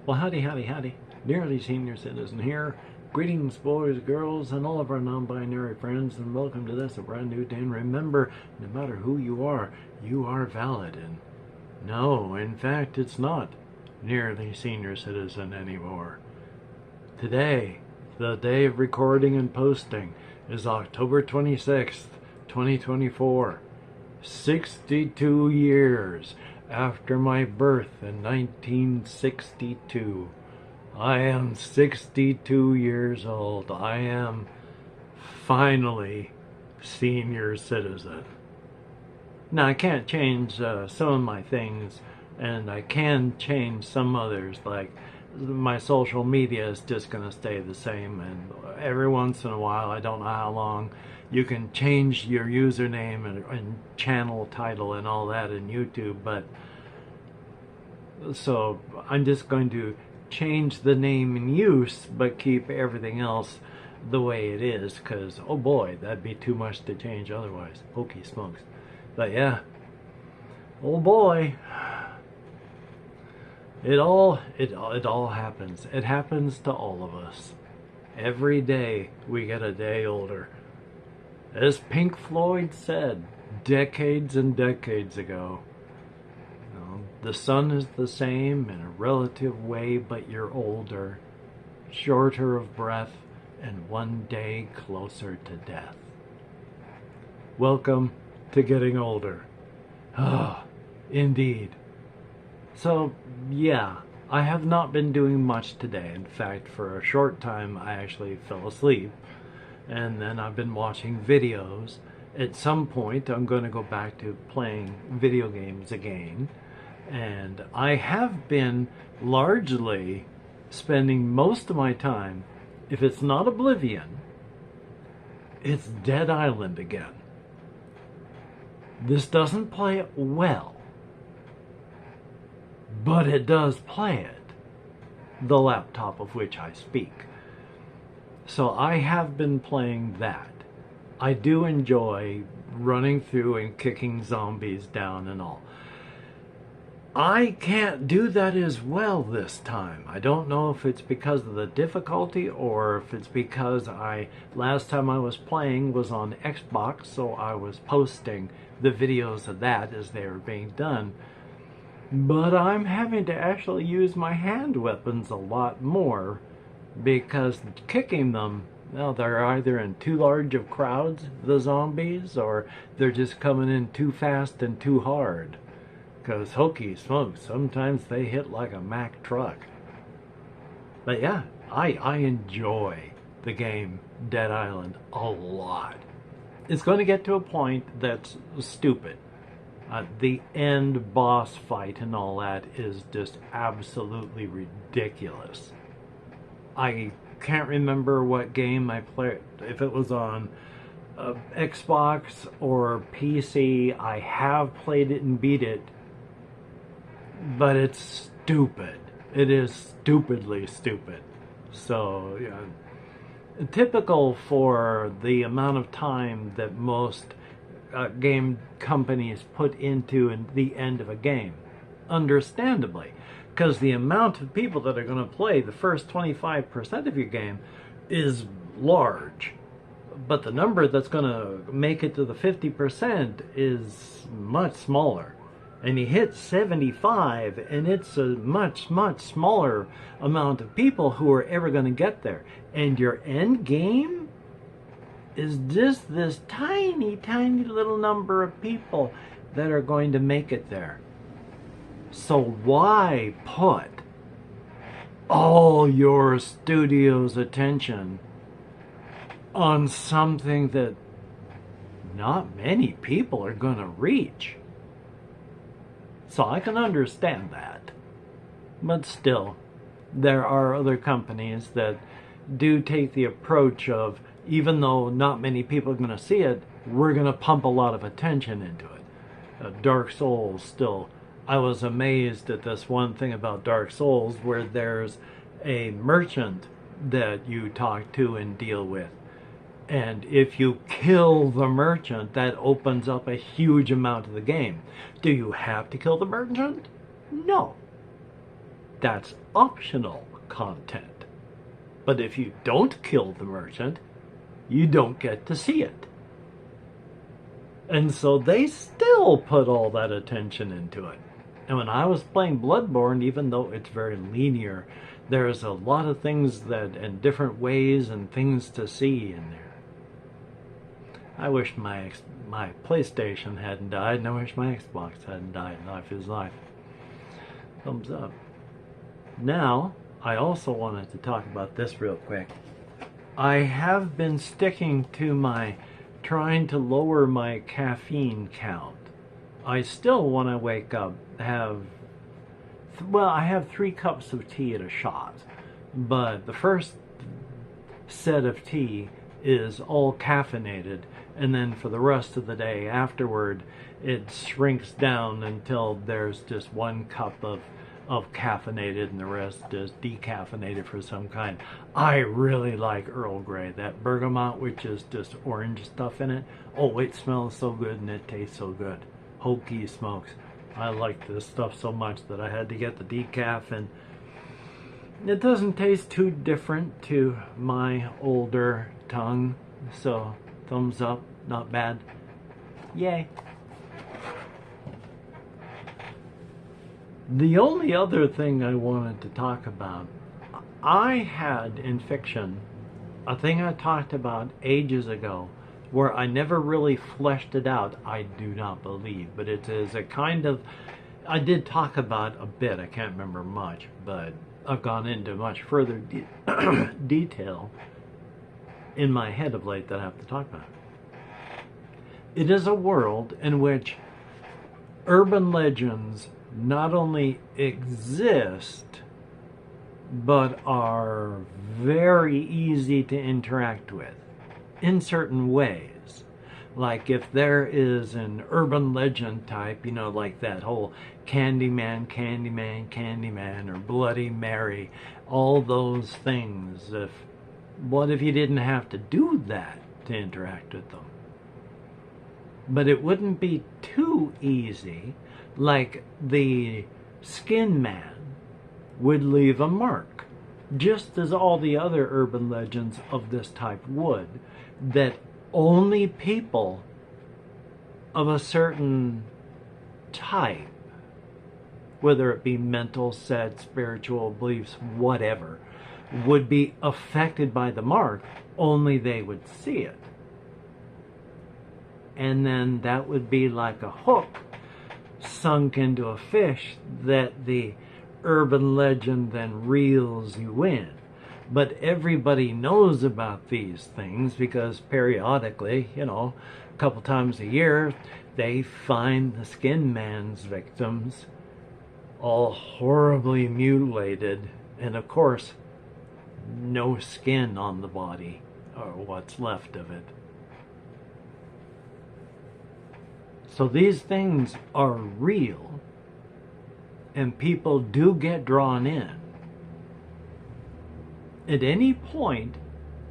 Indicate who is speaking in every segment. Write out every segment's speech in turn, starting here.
Speaker 1: Well, howdy, howdy, howdy. Nearly senior citizen here. Greetings, boys, girls, and all of our non-binary friends, and welcome to this, a brand new day. And remember, no matter who you are valid. And no, in fact, it's not nearly senior citizen anymore. Today, the day of recording and posting, is October 26th, 2024. 62 years after my birth in 1962. I am 62 years old. I am finally senior citizen. Now I can't change some of my things, and I can change some others, like my social media is just going to stay the same, and every once in a while, I don't know how long, you can change your username and channel title and all that in YouTube, but so I'm just going to change the name in use but keep everything else the way it is, because oh boy, that'd be too much to change otherwise. Hokey smokes. But yeah, oh boy, it all happens. It happens to all of us. Every day we get a day older. As Pink Floyd said decades and decades ago, the sun is the same in a relative way, but you're older, shorter of breath, and one day closer to death. Welcome to getting older. Ah, indeed. So, yeah, I have not been doing much today. In fact, for a short time, I actually fell asleep. And then I've been watching videos. At some point, I'm going to go back to playing video games again. And I have been largely spending most of my time, if it's not Oblivion, it's Dead Island again. This doesn't play it well, but it does play it, the laptop of which I speak. So I have been playing that. I do enjoy running through and kicking zombies down and all. I can't do that as well this time. I don't know if it's because of the difficulty or if it's because last time I was playing was on Xbox, so I was posting the videos of that as they were being done. But I'm having to actually use my hand weapons a lot more, because kicking them, well, they're either in too large of crowds, the zombies, or they're just coming in too fast and too hard. Because hokey smokes, sometimes they hit like a Mack truck. But yeah, I enjoy the game Dead Island a lot. It's going to get to a point that's stupid. The end boss fight and all that is just absolutely ridiculous. I can't remember what game I played, if it was on Xbox or PC. I have played it and beat it, but it's stupid. It is stupidly stupid. So, yeah, typical for the amount of time that most game companies put into the end of a game. Understandably, because the amount of people that are going to play the first 25% of your game is large. But the number that's going to make it to the 50% is much smaller. And you hit 75, and it's a much, much smaller amount of people who are ever going to get there. And your end game is just this tiny, tiny little number of people that are going to make it there. So why put all your studio's attention on something that not many people are going to reach? So I can understand that. But still, there are other companies that do take the approach of, even though not many people are going to see it, we're going to pump a lot of attention into it. Dark Souls, still, I was amazed at this one thing about Dark Souls, where there's a merchant that you talk to and deal with. And if you kill the merchant, that opens up a huge amount of the game. Do you have to kill the merchant? No. that's optional content. But if you don't kill the merchant, you don't get to see it. And so they still put all that attention into it. And when I was playing Bloodborne, even though it's very linear, there's a lot of things that, and different ways and things to see in there. I wish my PlayStation hadn't died, and I wish my Xbox hadn't died. Life is life. Thumbs up. Now, I also wanted to talk about this real quick. I have been sticking to my trying to lower my caffeine count. I still, when I wake up, I have 3 cups of tea at a shot, but the first set of tea is all caffeinated, and then for the rest of the day afterward, it shrinks down until there's just 1 cup of caffeinated and the rest is decaffeinated for some kind. I really like Earl Grey, that bergamot, which is just orange stuff in it. Oh, it smells so good and it tastes so good. Hokey smokes. I like this stuff so much that I had to get the decaf, and it doesn't taste too different to my older tongue, so thumbs up, not bad. Yay. The only other thing I wanted to talk about, I had in fiction a thing I talked about ages ago where I never really fleshed it out, I do not believe, but it is a kind of, I did talk about a bit, I can't remember much, but I've gone into much further detail in my head of late that I have to talk about. It is a world in which urban legends not only exist, but are very easy to interact with in certain ways. Like if there is an urban legend type, you know, like that whole Candyman, Candyman, Candyman, or Bloody Mary, all those things. What if you didn't have to do that to interact with them? But it wouldn't be too easy. Like the Skin Man would leave a mark, just as all the other urban legends of this type would, that only people of a certain type, whether it be mental, set, spiritual beliefs, whatever, would be affected by the mark, only they would see it. And then that would be like a hook sunk into a fish that the urban legend then reels you in. But everybody knows about these things because periodically, you know, a couple times a year, they find the Skin Man's victims all horribly mutilated, and of course, no skin on the body, or what's left of it. So these things are real, and people do get drawn in. At any point,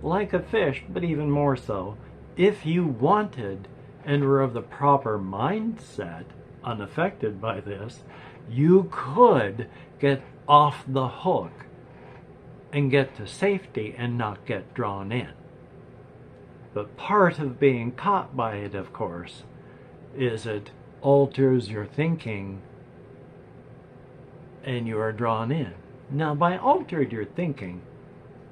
Speaker 1: like a fish, but even more so, if you wanted and were of the proper mindset, unaffected by this, you could get off the hook and get to safety and not get drawn in. But part of being caught by it, of course, is it alters your thinking and you are drawn in. Now, by altered your thinking,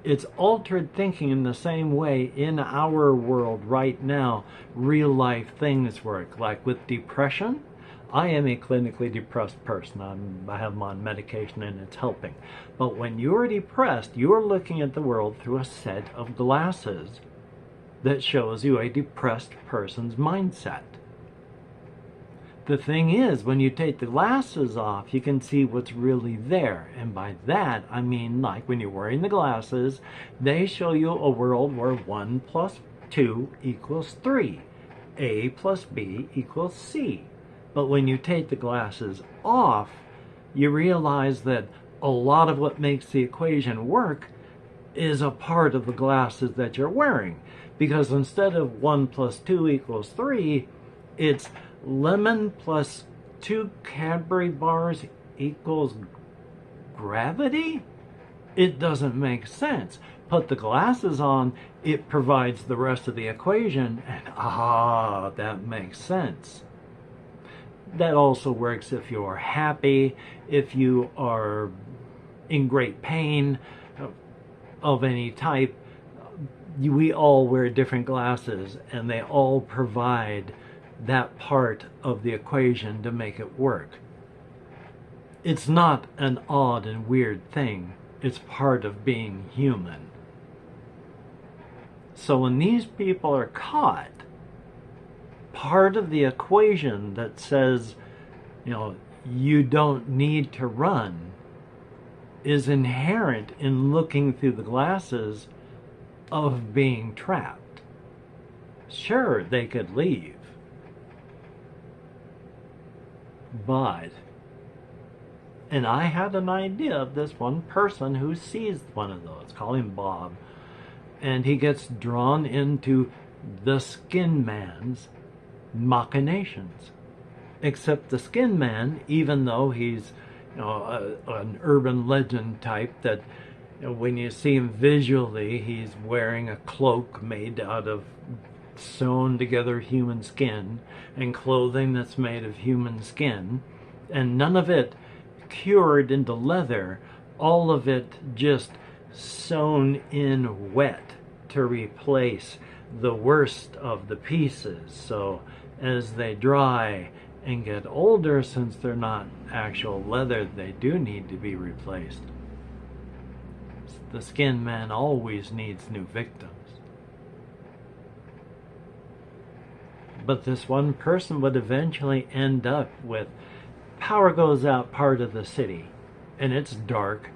Speaker 1: it's altered thinking in the same way in our world right now, real life things work. Like with depression, I am a clinically depressed person. I have them on medication and it's helping. But when you're depressed, you're looking at the world through a set of glasses that shows you a depressed person's mindset. The thing is, when you take the glasses off, you can see what's really there. And by that, I mean like when you're wearing the glasses, they show you a world where 1 + 2 = 3. A plus B equals C. But when you take the glasses off, you realize that a lot of what makes the equation work is a part of the glasses that you're wearing. Because instead of 1 + 2 = 3, it's lemon plus 2 Cadbury bars equals gravity? It doesn't make sense. Put the glasses on, it provides the rest of the equation, and that makes sense. That also works if you're happy, if you are in great pain of any type. We all wear different glasses, and they all provide that part of the equation to make it work. It's not an odd and weird thing. It's part of being human. So when these people are caught, part of the equation that says, you don't need to run is inherent in looking through the glasses of being trapped. Sure, they could leave, and I had an idea of this one person who sees one of those, call him Bob, and he gets drawn into the Skin Man's machinations. Except the Skin Man, even though he's an urban legend type that when you see him visually, he's wearing a cloak made out of sewn together human skin and clothing that's made of human skin, and none of it cured into leather, all of it just sewn in wet to replace the worst of the pieces. So as they dry and get older, since they're not actual leather, they do need to be replaced. The Skin Man always needs new victims. But this one person would eventually end up with power goes out part of the city, and it's dark,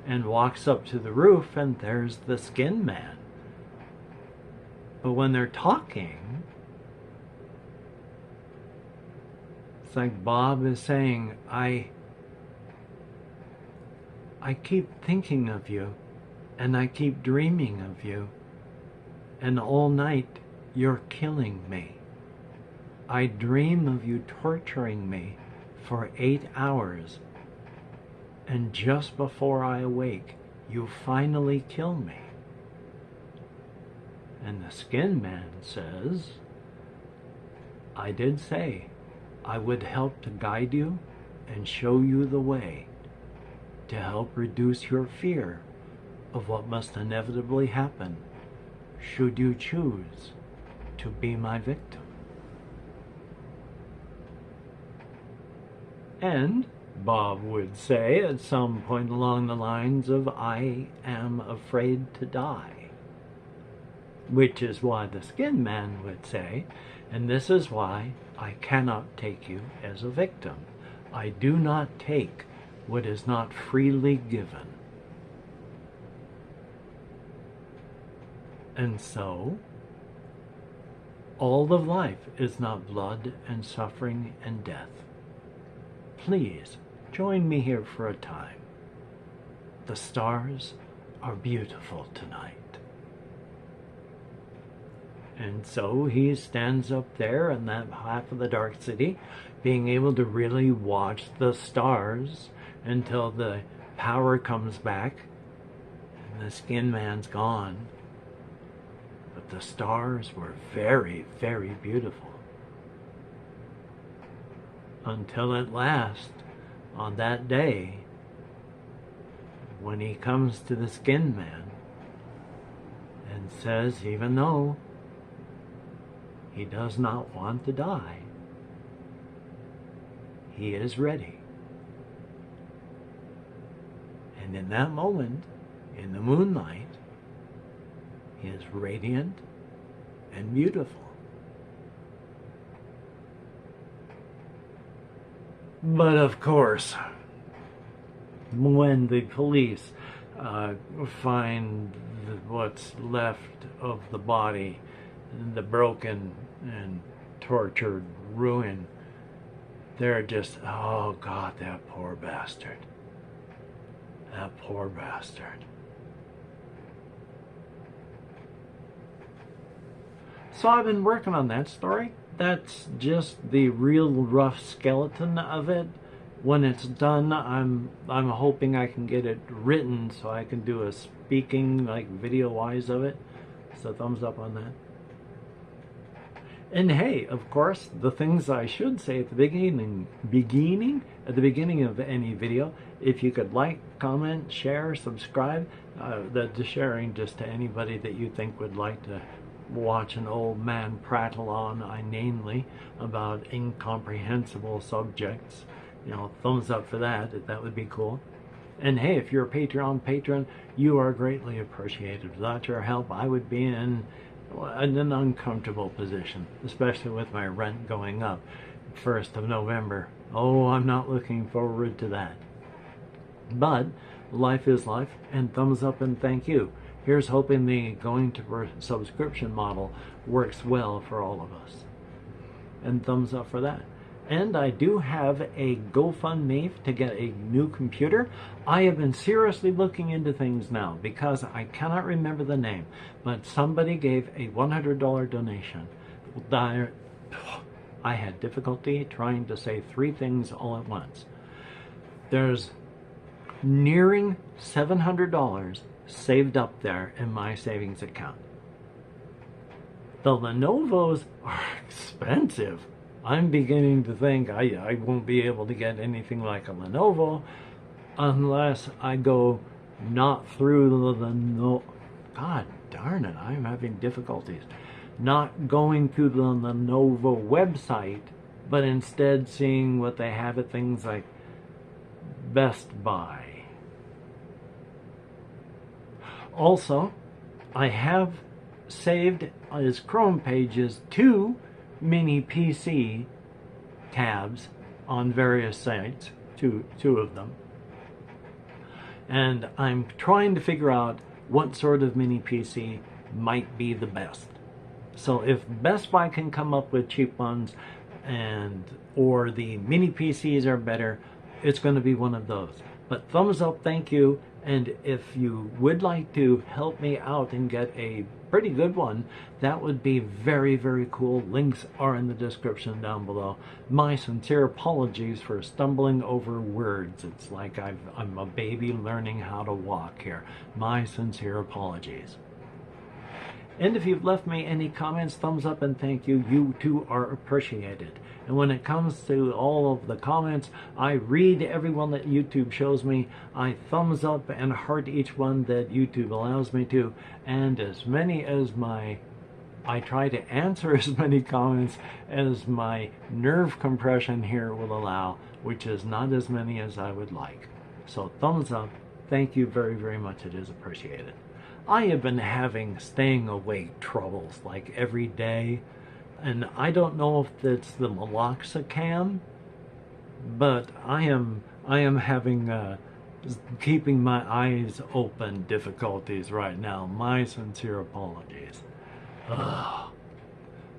Speaker 1: and walks up to the roof, and there's the Skin Man. But when they're talking, it's like Bob is saying, I keep thinking of you, and I keep dreaming of you, and all night you're killing me. I dream of you torturing me for 8 hours, and just before I awake, you finally kill me. And the Skin Man says, I did say I would help to guide you and show you the way to help reduce your fear of what must inevitably happen should you choose to be my victim. And Bob would say at some point along the lines of, I am afraid to die. Which is why the Skin Man would say, and this is why I cannot take you as a victim. I do not take what is not freely given. And so, all of life is not blood and suffering and death. Please join me here for a time. The stars are beautiful tonight. And so he stands up there in that half of the dark city, being able to really watch the stars until the power comes back and the Skin Man's gone. But the stars were very, very beautiful. Until at last, on that day, when he comes to the Skin Man and says, even though he does not want to die, he is ready. And in that moment, in the moonlight, he is radiant and beautiful. But of course, when the police find what's left of the body, the broken and tortured ruin, they're just, oh God, that poor bastard. That poor bastard. So I've been working on that story. That's just the real rough skeleton of it. When it's done, I'm hoping I can get it written so I can do a speaking, like, video wise of it. So thumbs up on that. And hey, of course, the things I should say at the beginning of any video, if you could like, comment, share, subscribe, the sharing just to anybody that you think would like to watch an old man prattle on inanely about incomprehensible subjects. You know, thumbs up for that. That would be cool. And hey, if you're a Patreon patron, you are greatly appreciated. Without your help, I would be in an uncomfortable position, especially with my rent going up 1st of November. Oh, I'm not looking forward to that. But life is life, and thumbs up and thank you. Here's hoping the going to subscription model works well for all of us. And thumbs up for that. And I do have a GoFundMe to get a new computer. I have been seriously looking into things now because I cannot remember the name, but somebody gave a $100 donation. I had difficulty trying to say 3 things all at once. There's nearing $700 saved up there in my savings account. The Lenovo's are expensive. I'm beginning to think I won't be able to get anything like a Lenovo unless I go not through the Lenovo. God darn it, I'm having difficulties. Not going through the Lenovo website, but instead seeing what they have at things like Best Buy. Also, I have saved as Chrome pages 2 mini PC tabs on various sites, two of them. And I'm trying to figure out what sort of mini PC might be the best. So if Best Buy can come up with cheap ones or the mini PCs are better, it's going to be one of those. But thumbs up, thank you. And if you would like to help me out and get a pretty good one, that would be very, very cool. Links are in the description down below. My sincere apologies for stumbling over words. It's like I'm a baby learning how to walk here. My sincere apologies. And if you've left me any comments, thumbs up and thank you. You too are appreciated. And when it comes to all of the comments, I read every one that YouTube shows me. I thumbs up and heart each one that YouTube allows me to. And as many as I try to answer as many comments as my nerve compression here will allow, which is not as many as I would like. So thumbs up. Thank you very, very much. It is appreciated. I have been having staying awake troubles like every day, and I don't know if it's the meloxicam, but I am having keeping my eyes open difficulties right now. My sincere apologies. Ugh.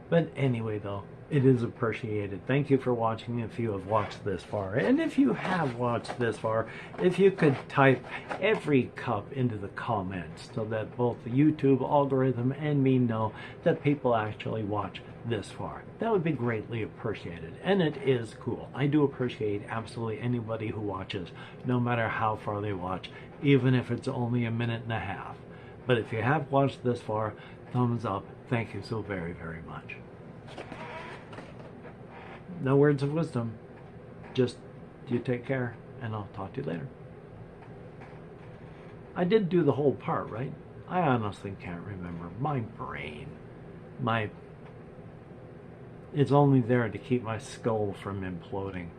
Speaker 1: But anyway, though, it is appreciated. Thank you for watching if you have watched this far. And if you have watched this far, if you could type every cup into the comments so that both the YouTube algorithm and me know that people actually watch this far. That would be greatly appreciated. And it is cool. I do appreciate absolutely anybody who watches, no matter how far they watch, even if it's only a minute and a half. But if you have watched this far, thumbs up. Thank you so very, very much. No words of wisdom. Just you take care, and I'll talk to you later. I did do the whole part, right? I honestly can't remember. My brain. It's only there to keep my skull from imploding.